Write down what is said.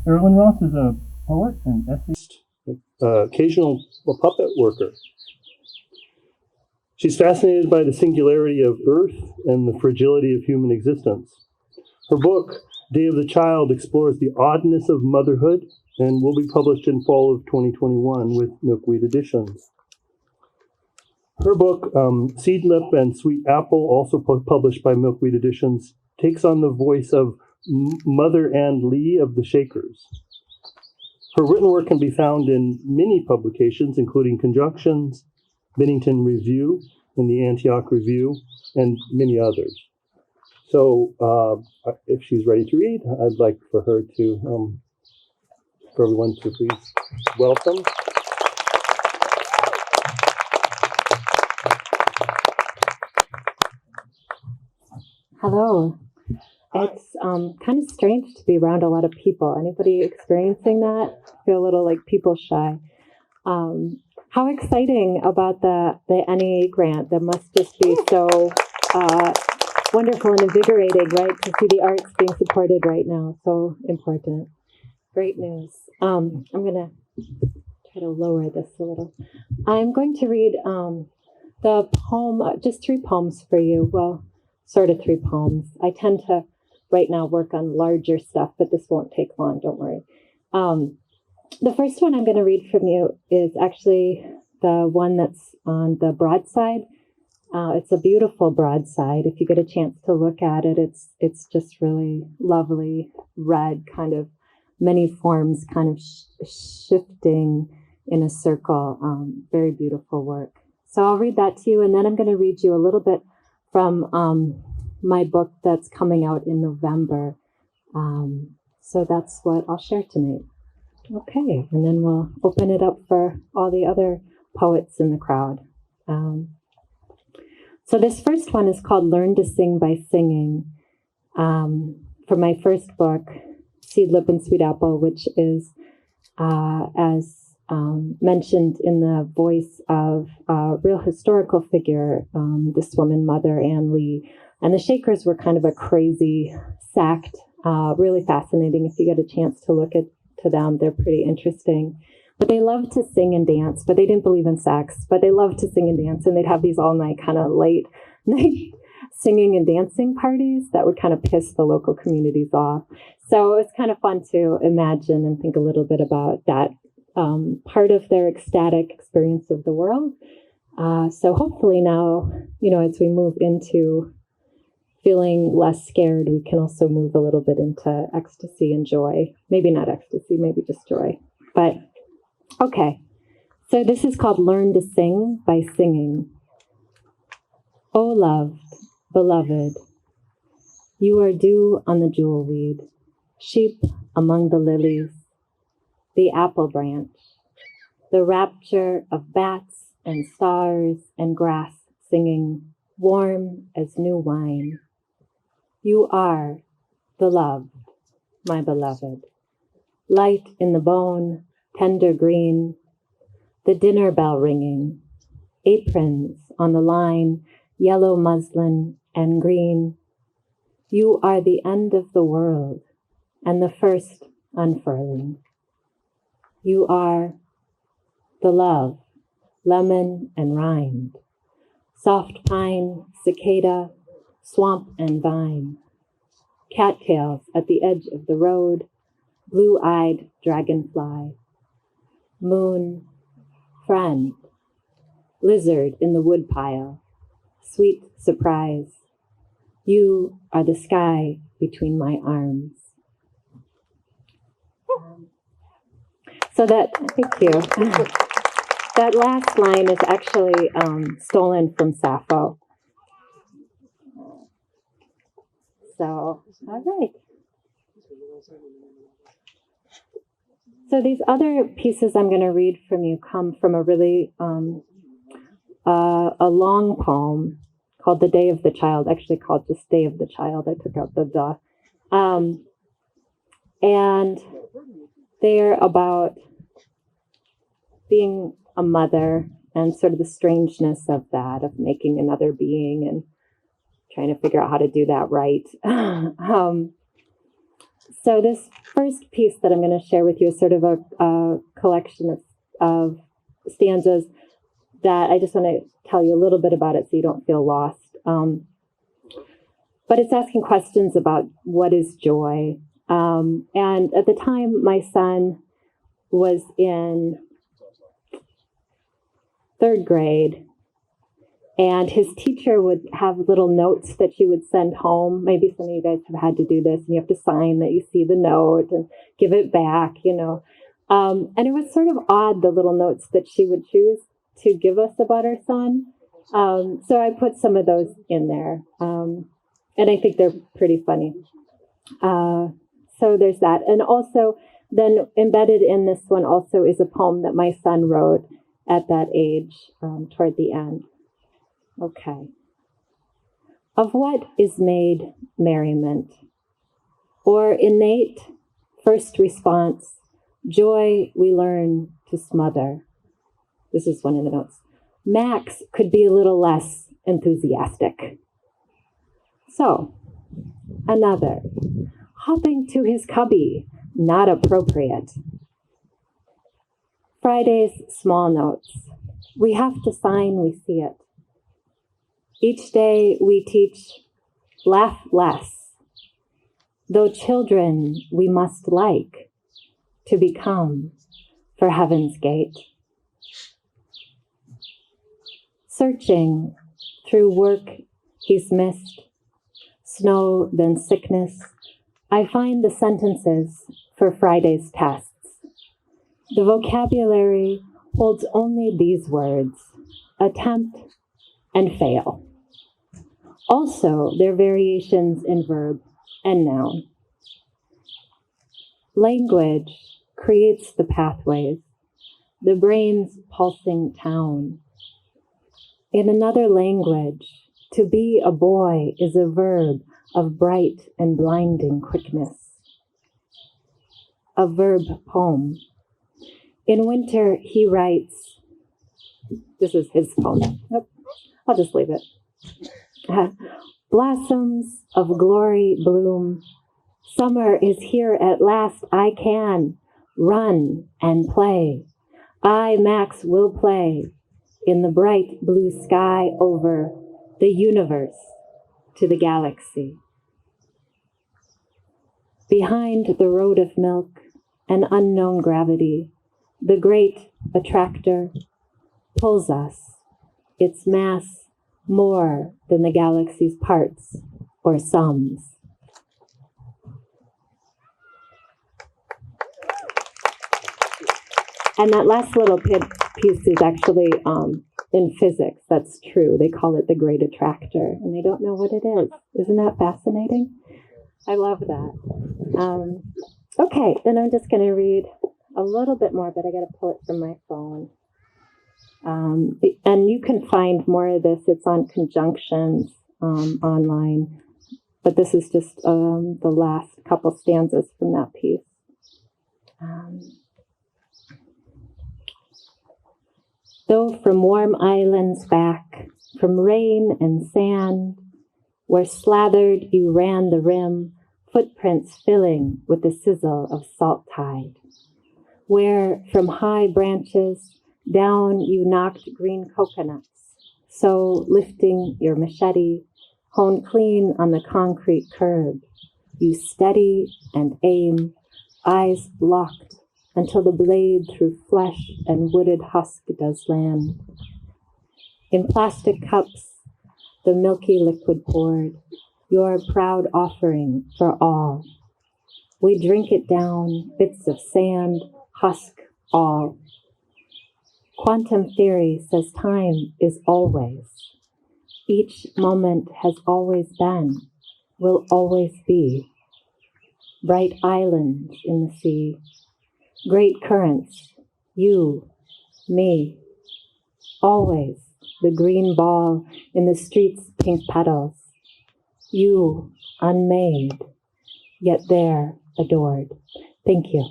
Arra Lynn Ross is a poet and essayist, occasional puppet worker. She's fascinated by the singularity of Earth and the fragility of human existence. Her book, Day of the Child, explores the oddness of motherhood and will be published in fall of 2021 with Milkweed Editions. Her book, Seedlip and Sweet Apple, also published by Milkweed Editions, takes on the voice of Mother Ann Lee of the Shakers. Her written work can be found in many publications, including Conjunctions, Bennington Review, and the Antioch Review, and many others. So if she's ready to read, I'd like for her to, for everyone to please welcome. Hello. It's kind of strange to be around a lot of people. Anybody experiencing that? I feel a little like people shy. How exciting about the NEA grant. That must just be so wonderful and invigorating, right? To see the arts being supported right now. So important. Great news. I'm going to try to lower this a little. I'm going to read the poem, just 3 poems for you. Well, sort of 3 poems. I tend to right now work on larger stuff, but this won't take long, don't worry. The first one I'm going to read from you is actually the one that's on the broadside. It's a beautiful broadside. If you get a chance to look at it, it's just really lovely red, kind of many forms, kind of shifting in a circle. Very beautiful work. So I'll read that to you, and then I'm going to read you a little bit from my book that's coming out in November. So that's what I'll share tonight. Okay, and then we'll open it up for all the other poets in the crowd. So this first one is called Learn to Sing by Singing, from my first book, Seedlip and Sweet Apple, which is, as mentioned in the voice of a real historical figure, this woman, Mother Ann Lee. And the Shakers were kind of a crazy sect, really fascinating. If you get a chance to look to them, they're pretty interesting. But they loved to sing and dance, but they didn't believe in sex, but they loved to sing and dance. And they'd have these all night, kind of late night singing and dancing parties that would kind of piss the local communities off. So it's kind of fun to imagine and think a little bit about that part of their ecstatic experience of the world. So hopefully now, as we move into feeling less scared, we can also move a little bit into ecstasy and joy. Maybe not ecstasy, maybe just joy. But okay, so this is called Learn to Sing by Singing. O loved, beloved, you are dew on the jewel weed, sheep among the lilies, the apple branch, the rapture of bats and stars and grass singing, warm as new wine. You are the loved, my beloved, light in the bone, tender green, the dinner bell ringing, aprons on the line, yellow muslin and green. You are the end of the world and the first unfurling. You are the love, lemon and rind, soft pine, cicada, swamp and vine, cattails at the edge of the road, blue-eyed dragonfly, moon, friend, lizard in the woodpile, sweet surprise. You are the sky between my arms. So thank you. That last line is actually stolen from Sappho. So, all right. So these other pieces I'm going to read from you come from a really a long poem called The Day of the Child, actually called just Day of the Child. I took out the duh. And they're about being a mother and sort of the strangeness of that, of making another being and trying to figure out how to do that right. So this first piece that I'm going to share with you is sort of a collection of stanzas that I just want to tell you a little bit about it so you don't feel lost. But it's asking questions about what is joy. And at the time, my son was in 3rd grade, and his teacher would have little notes that she would send home. Maybe some of you guys have had to do this, and you have to sign that you see the note and give it back, you know. And it was sort of odd, the little notes that she would choose to give us about our son. So I put some of those in there, and I think they're pretty funny. So there's that. And also, then embedded in this one also is a poem that my son wrote at that age, toward the end. Okay. Of what is made merriment? Or innate first response, joy we learn to smother. This is one of the notes. Max could be a little less enthusiastic. So, another. Hopping to his cubby, not appropriate. Friday's small notes. We have to sign, we see it. Each day we teach, laugh less. Though children we must like to become for heaven's gate. Searching through work he's missed, snow then sickness, I find the sentences for Friday's tests. The vocabulary holds only these words, attempt and fail. Also, their variations in verb and noun. Language creates the pathways, the brain's pulsing town. In another language, to be a boy is a verb of bright and blinding quickness. A verb poem. In winter, he writes, this is his poem. Nope, I'll just leave it. Blossoms of glory bloom. Summer is here at last. I can run and play. I, Max, will play in the bright blue sky over the universe to the galaxy. Behind the road of milk, an unknown gravity, the Great Attractor pulls us, its mass more than the galaxy's parts or sums. And that last little piece is actually in physics. That's true. They call it the Great Attractor, and they don't know what it is. Isn't that fascinating? I love that. Okay, then I'm just going to read a little bit more, but I got to pull it from my phone. And you can find more of this. It's on Conjunctions online. But this is just the last couple stanzas from that piece. Though from warm islands back, from rain and sand, where slathered you ran the rim, footprints filling with the sizzle of salt tide, where from high branches down you knocked green coconuts, so lifting your machete, honed clean on the concrete curb, you steady and aim, eyes locked, until the blade through flesh and wooded husk does land. In plastic cups, the milky liquid poured, your proud offering for all. We drink it down, bits of sand, husk, all. Quantum theory says time is always. Each moment has always been, will always be. Bright islands in the sea, great currents, you, me, always the green ball in the street's pink petals, you unmade, yet there adored. Thank you.